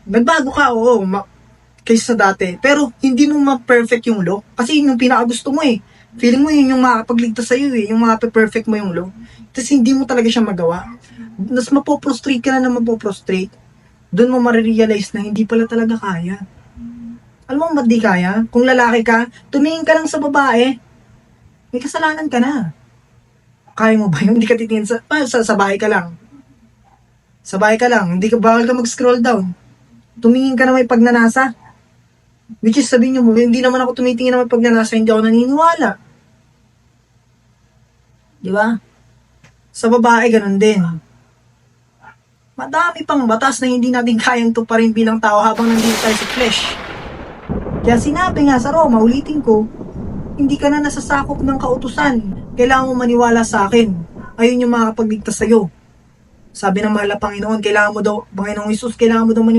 Nagbago ka, oo, kaysa sa dati. Pero hindi mo ma-perfect yung law. Kasi yun yung pinakagusto mo eh. Feeling mo yun yung makakapagligtas sa'yo eh. Yung makapag-perfect mo yung law. Tapos hindi mo talaga siya magawa. Mas mapoprostrate ka na mapoprostrate. Doon mo marirealize na hindi pala talaga kaya. Alam mo ba't di kaya? Kung lalaki ka, tumingin ka lang sa babae. May kasalanan ka na. Kaya mo ba yun? Hindi ka titingin sa bahay ka lang. Sa bahay ka lang. Hindi ka, bawal ka mag-scroll down. Tumingin ka na may pagnanasa. Which is sabihin nyo mo, hindi naman ako tumitingin na may pagnanasa, hindi ako naniniwala. Di ba? Sa babae, ganun din. Madami pang batas na hindi natin kayang tuparin bilang tao habang nandito tayo sa flesh. Kaya sinabi nga sa Roma, ulitin ko, hindi ka na nasasakop ng kautusan. Kailangan mo maniwala sa akin. Ayun yung makakapagligtas sa'yo. Sabi ng mahal na Panginoon, kailangan mo daw, Panginoong Isus, kailangan mo daw maniwala